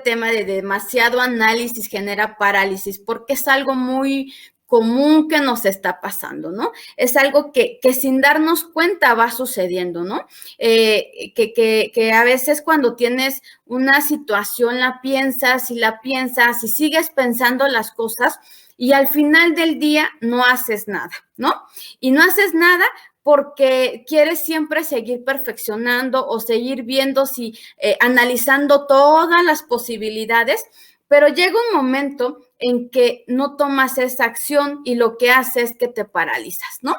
tema de demasiado análisis genera parálisis, porque es algo muy común que nos está pasando, ¿no? Es algo que sin darnos cuenta va sucediendo, ¿no? Que a veces cuando tienes una situación la piensas y sigues pensando las cosas y al final del día no haces nada, ¿no? Y no haces nada porque quieres siempre seguir perfeccionando o seguir viendo si, analizando todas las posibilidades, pero llega un momento en que no tomas esa acción y lo que haces es que te paralizas, ¿no?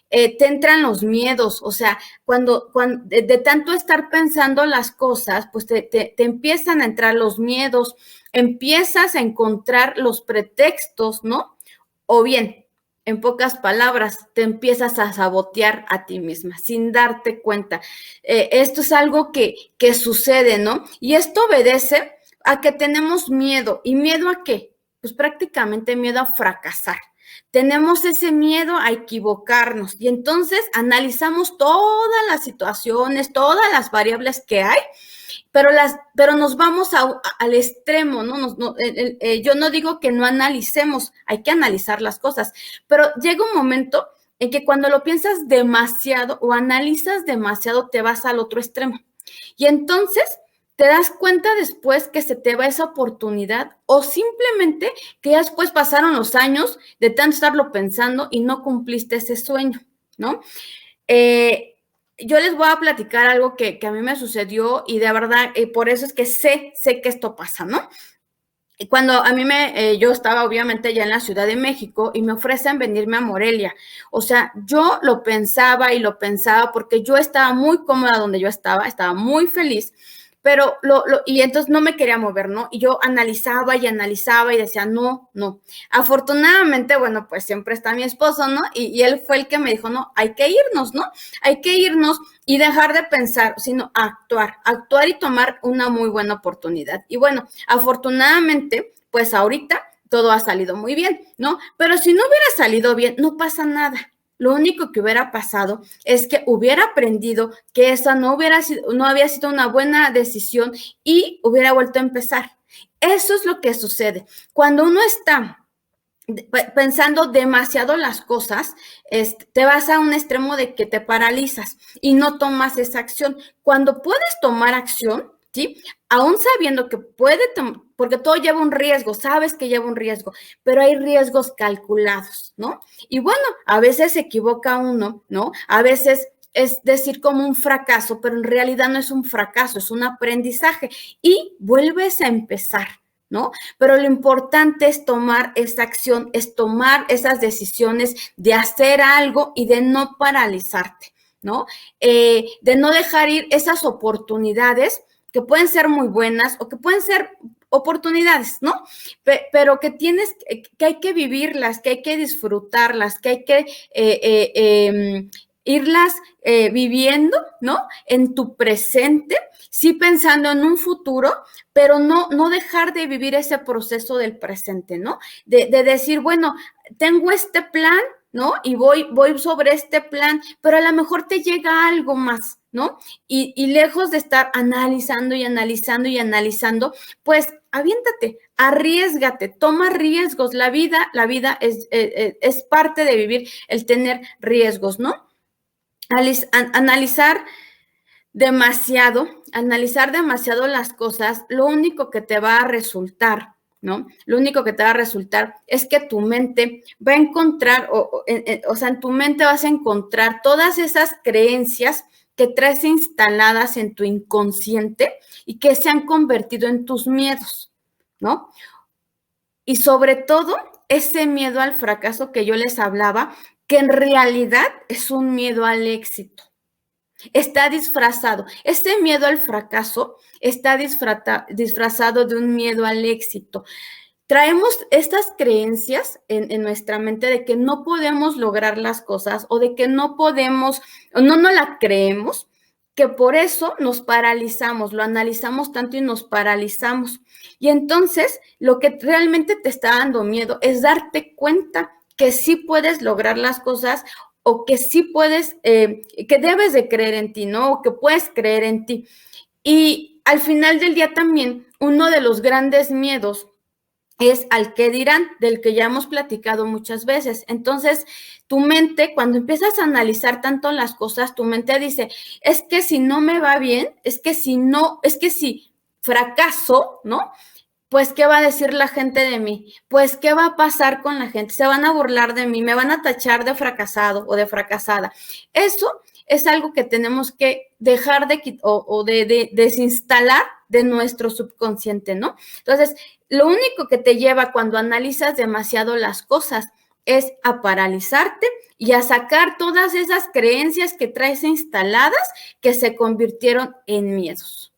Te entran los miedos, o sea, cuando de tanto estar pensando las cosas, pues te empiezan a entrar los miedos, empiezas a encontrar los pretextos, ¿no? O bien, en pocas palabras, te empiezas a sabotear a ti misma sin darte cuenta. Esto es algo que sucede, ¿no? Y esto obedece a que tenemos miedo. ¿Y miedo a qué? Pues prácticamente miedo a fracasar. Tenemos ese miedo a equivocarnos y entonces analizamos todas las situaciones, todas las variables que hay, pero nos vamos al extremo, ¿no? Yo no digo que no analicemos, hay que analizar las cosas, pero llega un momento en que cuando lo piensas demasiado o analizas demasiado, te vas al otro extremo. Y entonces te das cuenta después que se te va esa oportunidad o simplemente que ya después pasaron los años de tanto estarlo pensando y no cumpliste ese sueño, ¿no? Yo les voy a platicar algo que a mí me sucedió y de verdad, por eso es que sé que esto pasa, ¿no? Cuando a mí yo estaba obviamente ya en la Ciudad de México y me ofrecen venirme a Morelia. O sea, yo lo pensaba y lo pensaba porque yo estaba muy cómoda donde yo estaba muy feliz, pero y entonces no me quería mover, ¿no? Y yo analizaba y decía, no, no. Afortunadamente, bueno, pues siempre está mi esposo, ¿no? Y él fue el que me dijo, no, hay que irnos, ¿no? Hay que irnos y dejar de pensar, sino actuar y tomar una muy buena oportunidad. Y bueno, afortunadamente, pues ahorita todo ha salido muy bien, ¿no? Pero si no hubiera salido bien, no pasa nada. Lo único que hubiera pasado es que hubiera aprendido que esa no había sido una buena decisión y hubiera vuelto a empezar. Eso es lo que sucede. Cuando uno está pensando demasiado las cosas, te vas a un extremo de que te paralizas y no tomas esa acción. Cuando puedes tomar acción, ¿sí? Aún sabiendo que porque todo lleva un riesgo, sabes que lleva un riesgo, pero hay riesgos calculados, ¿no? Y bueno, a veces se equivoca uno, ¿no? A veces es decir como un fracaso, pero en realidad no es un fracaso, es un aprendizaje y vuelves a empezar, ¿no? Pero lo importante es tomar esa acción, es tomar esas decisiones de hacer algo y de no paralizarte, ¿no? De no dejar ir esas oportunidades que pueden ser muy buenas o que pueden ser oportunidades, ¿no? Pero que que hay que vivirlas, que hay que disfrutarlas, que hay que irlas viviendo, ¿no? En tu presente, sí pensando en un futuro, pero no dejar de vivir ese proceso del presente, ¿no? De decir, bueno, tengo este plan, ¿no? Y voy sobre este plan, pero a lo mejor te llega algo más, ¿no? Y lejos de estar analizando y analizando y analizando, pues aviéntate, arriésgate, toma riesgos. La vida es parte de vivir el tener riesgos, ¿no? Analizar demasiado las cosas, lo único que te va a resultar, ¿no? Lo único que te va a resultar es que tu mente va a encontrar, o sea, en tu mente vas a encontrar todas esas creencias que traes instaladas en tu inconsciente y que se han convertido en tus miedos, ¿no? Y sobre todo, ese miedo al fracaso que yo les hablaba, que en realidad es un miedo al éxito. Está disfrazado. Este miedo al fracaso está disfrazado de un miedo al éxito. Traemos estas creencias en nuestra mente de que no podemos lograr las cosas o de que no podemos, o no la creemos, que por eso nos paralizamos, lo analizamos tanto y nos paralizamos. Y entonces lo que realmente te está dando miedo es darte cuenta que sí puedes lograr las cosas o que sí puedes, que debes de creer en ti, ¿no? O que puedes creer en ti. Y al final del día también uno de los grandes miedos es al qué dirán, del que ya hemos platicado muchas veces. Entonces, tu mente, cuando empiezas a analizar tanto las cosas, tu mente dice, es que si no me va bien, es que si fracaso, ¿no? Pues, ¿qué va a decir la gente de mí? Pues, ¿qué va a pasar con la gente? Se van a burlar de mí, me van a tachar de fracasado o de fracasada. Eso es algo que tenemos que dejar de desinstalar de nuestro subconsciente, ¿no? Entonces, lo único que te lleva cuando analizas demasiado las cosas es a paralizarte y a sacar todas esas creencias que traes instaladas que se convirtieron en miedos.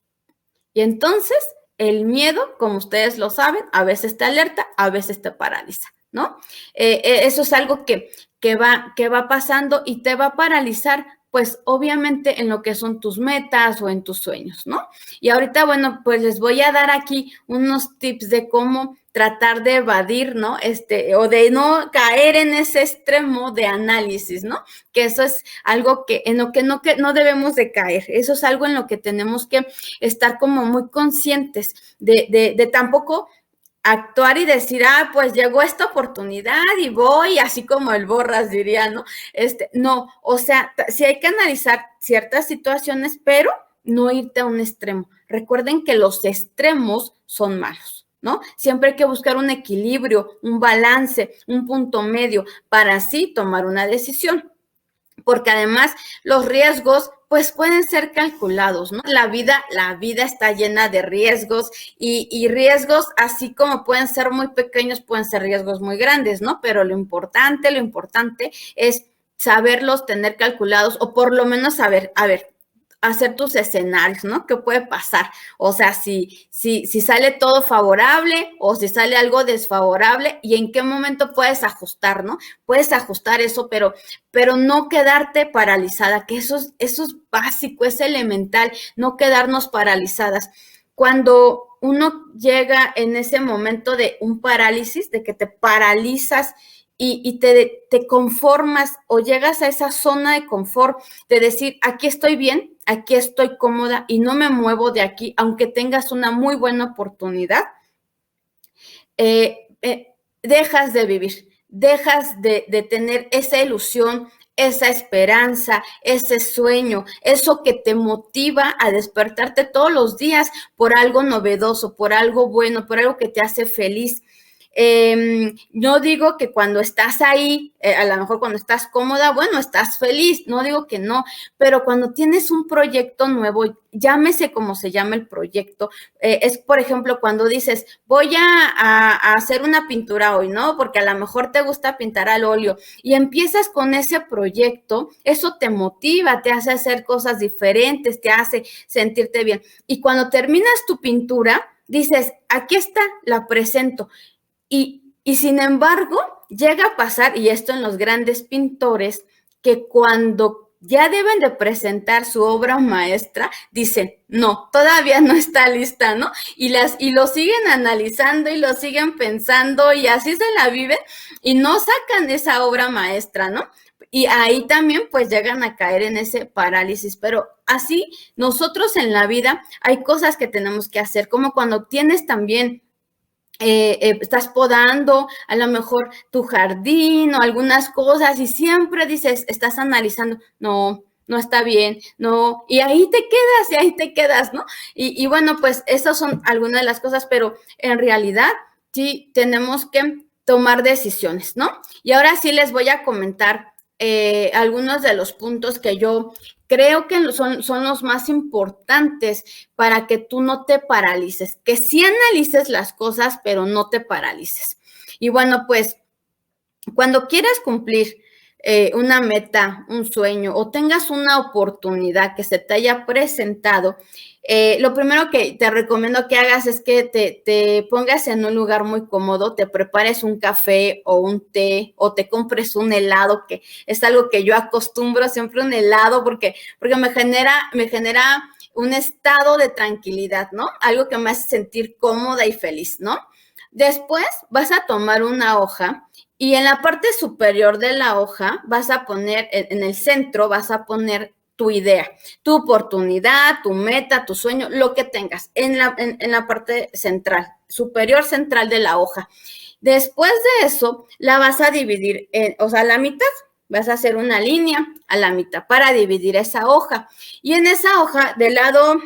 Y entonces el miedo, como ustedes lo saben, a veces te alerta, a veces te paraliza, ¿no? Eso es algo que va pasando y te va a paralizar, pues obviamente en lo que son tus metas o en tus sueños, ¿no? Y ahorita, bueno, pues les voy a dar aquí unos tips de cómo tratar de evadir, ¿no? O de no caer en ese extremo de análisis, ¿no? Que eso es algo en lo que no debemos de caer. Eso es algo en lo que tenemos que estar como muy conscientes de tampoco actuar y decir, pues llegó esta oportunidad y voy, así como el Borras diría, ¿no? No, o sea, sí hay que analizar ciertas situaciones, pero no irte a un extremo. Recuerden que los extremos son malos, ¿no? Siempre hay que buscar un equilibrio, un balance, un punto medio para así tomar una decisión. Porque además los riesgos pues pueden ser calculados, ¿no? La vida está llena de riesgos y riesgos así como pueden ser muy pequeños, pueden ser riesgos muy grandes, ¿no? Pero lo importante es saberlos tener calculados o por lo menos saber, hacer tus escenarios, ¿no? ¿Qué puede pasar? O sea, si sale todo favorable o si sale algo desfavorable y en qué momento puedes ajustar, ¿no? Puedes ajustar eso, pero no quedarte paralizada, que eso es básico, es elemental, no quedarnos paralizadas. Cuando uno llega en ese momento de un parálisis, de que te paralizas y te conformas o llegas a esa zona de confort de decir, aquí estoy bien, aquí estoy cómoda y no me muevo de aquí, aunque tengas una muy buena oportunidad, dejas de vivir, dejas de tener esa ilusión, esa esperanza, ese sueño, eso que te motiva a despertarte todos los días por algo novedoso, por algo bueno, por algo que te hace feliz. No digo que cuando estás ahí, a lo mejor cuando estás cómoda, bueno, estás feliz, no digo que no, pero cuando tienes un proyecto nuevo, llámese como se llama el proyecto, es por ejemplo cuando dices, voy a hacer una pintura hoy, ¿no? Porque a lo mejor te gusta pintar al óleo y empiezas con ese proyecto, eso te motiva, te hace hacer cosas diferentes, te hace sentirte bien. Y cuando terminas tu pintura, dices, aquí está, la presento. Y sin embargo, llega a pasar, y esto en los grandes pintores, que cuando ya deben de presentar su obra maestra, dicen, no, todavía no está lista, ¿no? Y lo siguen analizando y lo siguen pensando y así se la viven y no sacan esa obra maestra, ¿no? Y ahí también pues llegan a caer en ese parálisis, pero así nosotros en la vida hay cosas que tenemos que hacer, como cuando tienes también estás podando a lo mejor tu jardín o algunas cosas y siempre dices, estás analizando, no, no está bien, no, y ahí te quedas, ¿no? Y bueno, pues esas son algunas de las cosas, pero en realidad sí tenemos que tomar decisiones, ¿no? Y ahora sí les voy a comentar algunos de los puntos que yo creo que son los más importantes para que tú no te paralices, que sí analices las cosas, pero no te paralices. Y bueno, pues cuando quieras cumplir una meta, un sueño o tengas una oportunidad que se te haya presentado, lo primero que te recomiendo que hagas es que te pongas en un lugar muy cómodo, te prepares un café o un té o te compres un helado, que es algo que yo acostumbro siempre un helado porque me genera un estado de tranquilidad, ¿no? Algo que me hace sentir cómoda y feliz, ¿no? Después vas a tomar una hoja y en la parte superior de la hoja vas a poner, en el centro vas a poner tu idea, tu oportunidad, tu meta, tu sueño, lo que tengas en la parte central, superior central de la hoja. Después de eso, la vas a dividir, a la mitad. Vas a hacer una línea a la mitad para dividir esa hoja. Y en esa hoja, del lado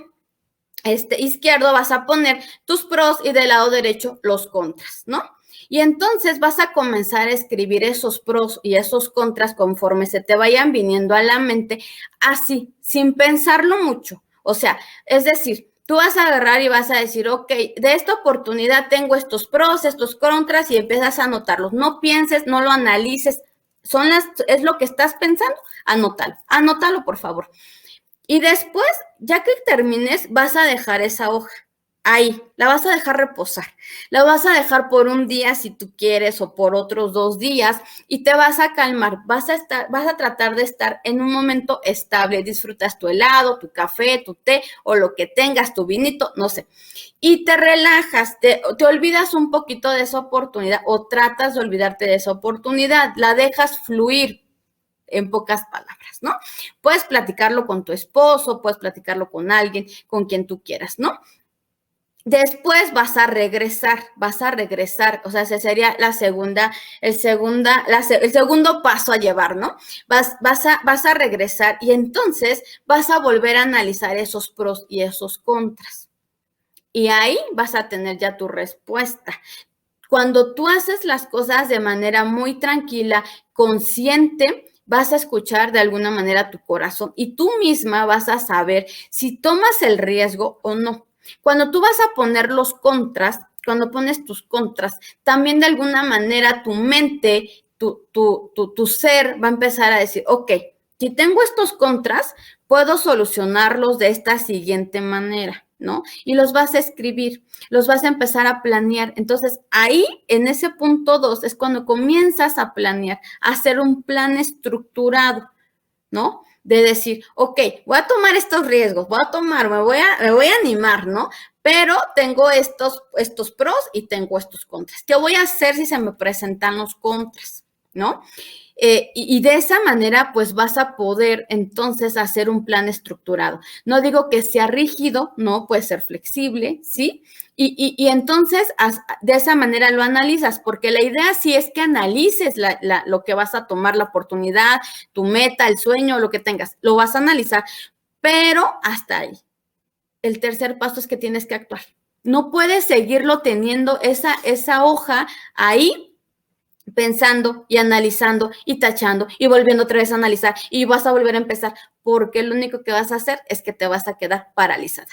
izquierdo, vas a poner tus pros y del lado derecho los contras, ¿no? Y entonces vas a comenzar a escribir esos pros y esos contras conforme se te vayan viniendo a la mente, así, sin pensarlo mucho. O sea, es decir, tú vas a agarrar y vas a decir, ok, de esta oportunidad tengo estos pros, estos contras, y empiezas a anotarlos. No pienses, no lo analices. Es lo que estás pensando, anótalo, por favor. Y después, ya que termines, vas a dejar esa hoja ahí, la vas a dejar reposar. La vas a dejar por un día si tú quieres o por otros 2 días y te vas a calmar. Vas a tratar de estar en un momento estable. Disfrutas tu helado, tu café, tu té o lo que tengas, tu vinito, no sé. Y te relajas, te olvidas un poquito de esa oportunidad o tratas de olvidarte de esa oportunidad. La dejas fluir. En pocas palabras, ¿no? Puedes platicarlo con tu esposo, puedes platicarlo con alguien, con quien tú quieras, ¿no? Después vas a regresar, o sea, ese sería el segundo paso a llevar, ¿no? Vas a regresar y entonces vas a volver a analizar esos pros y esos contras. Y ahí vas a tener ya tu respuesta. Cuando tú haces las cosas de manera muy tranquila, consciente, vas a escuchar de alguna manera tu corazón y tú misma vas a saber si tomas el riesgo o no. Cuando tú vas a poner los contras, cuando pones tus contras, también de alguna manera tu mente, tu ser va a empezar a decir, ok, si tengo estos contras, puedo solucionarlos de esta siguiente manera, ¿no? Y los vas a escribir, los vas a empezar a planear. Entonces, ahí, en ese punto 2, es cuando comienzas a planear, a hacer un plan estructurado, ¿no? De decir, ok, voy a tomar estos riesgos, me voy a animar, ¿no? Pero tengo estos pros y tengo estos contras. ¿Qué voy a hacer si se me presentan los contras, ¿no? Y de esa manera, pues vas a poder entonces hacer un plan estructurado. No digo que sea rígido, no, puede ser flexible, ¿sí? Y entonces de esa manera lo analizas, porque la idea sí es que analices lo que vas a tomar, la oportunidad, tu meta, el sueño, lo que tengas, lo vas a analizar, pero hasta ahí. El tercer paso es que tienes que actuar. No puedes seguirlo teniendo esa hoja ahí pensando y analizando y tachando y volviendo otra vez a analizar y vas a volver a empezar, porque lo único que vas a hacer es que te vas a quedar paralizada.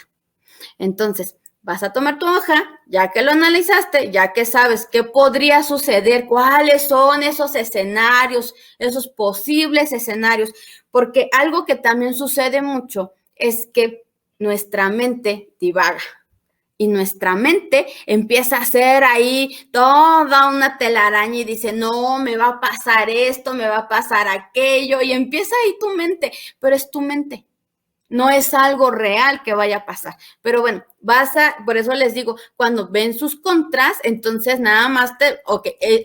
Entonces, vas a tomar tu hoja, ya que lo analizaste, ya que sabes qué podría suceder, cuáles son esos escenarios, esos posibles escenarios, porque algo que también sucede mucho es que nuestra mente divaga. Y nuestra mente empieza a hacer ahí toda una telaraña y dice, no, me va a pasar esto, me va a pasar aquello, y empieza ahí tu mente, pero es tu mente. No es algo real que vaya a pasar. Pero bueno, por eso les digo, cuando ven sus contras, entonces nada más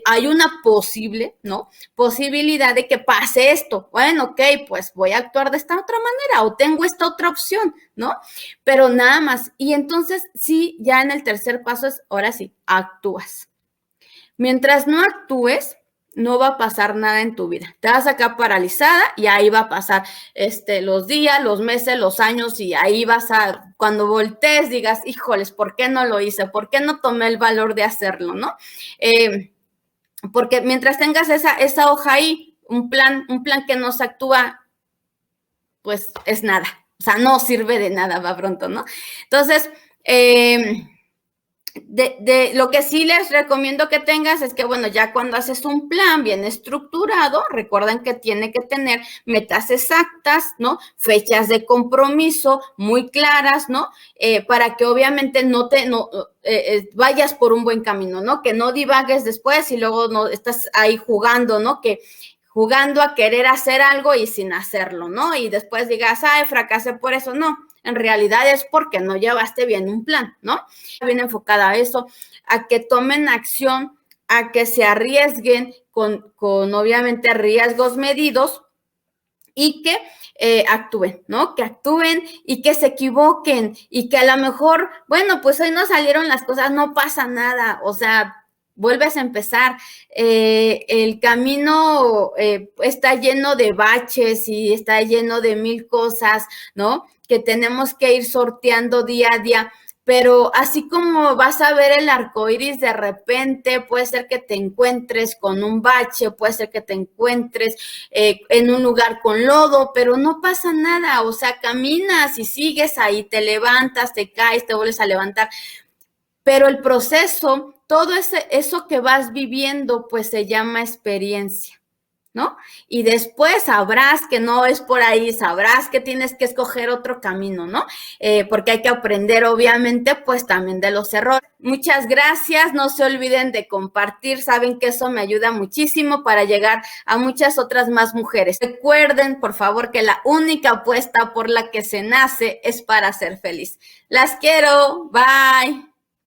hay una posibilidad de que pase esto. Bueno, ok, pues voy a actuar de esta otra manera o tengo esta otra opción, ¿no? Pero nada más. Y entonces sí, ya en el tercer paso ahora sí, actúas. Mientras no actúes, no va a pasar nada en tu vida. Te vas a quedar paralizada y ahí va a pasar los días, los meses, los años, y ahí cuando voltees, digas, híjoles, ¿por qué no lo hice? ¿Por qué no tomé el valor de hacerlo, no? Porque mientras tengas esa hoja ahí, un plan que no se actúa, pues es nada. O sea, no sirve de nada, va pronto, ¿no? Entonces, lo que sí les recomiendo que tengas es que, bueno, ya cuando haces un plan bien estructurado, recuerden que tiene que tener metas exactas, ¿no? Fechas de compromiso muy claras, ¿no? Para que obviamente no vayas por un buen camino, ¿no? Que no divagues después y luego no estás ahí jugando, ¿no? Jugando a querer hacer algo y sin hacerlo, ¿no? Y después digas, ay, fracasé por eso. No, en realidad es porque no llevaste bien un plan, ¿no? Bien enfocada a eso, a que tomen acción, a que se arriesguen con obviamente riesgos medidos y que actúen, ¿no? Que actúen y que se equivoquen y que a lo mejor, bueno, pues hoy no salieron las cosas, no pasa nada, o sea, vuelves a empezar. El camino está lleno de baches y está lleno de mil cosas, ¿no? Que tenemos que ir sorteando día a día. Pero así como vas a ver el arco iris de repente, puede ser que te encuentres con un bache, puede ser que te encuentres en un lugar con lodo, pero no pasa nada, o sea, caminas y sigues ahí, te levantas, te caes, te vuelves a levantar, pero el proceso, todo eso que vas viviendo, pues se llama experiencia. ¿No? Y después sabrás que no es por ahí, sabrás que tienes que escoger otro camino, ¿no? Porque hay que aprender, obviamente, pues también de los errores. Muchas gracias, no se olviden de compartir, saben que eso me ayuda muchísimo para llegar a muchas otras más mujeres. Recuerden, por favor, que la única apuesta por la que se nace es para ser feliz. Las quiero, bye.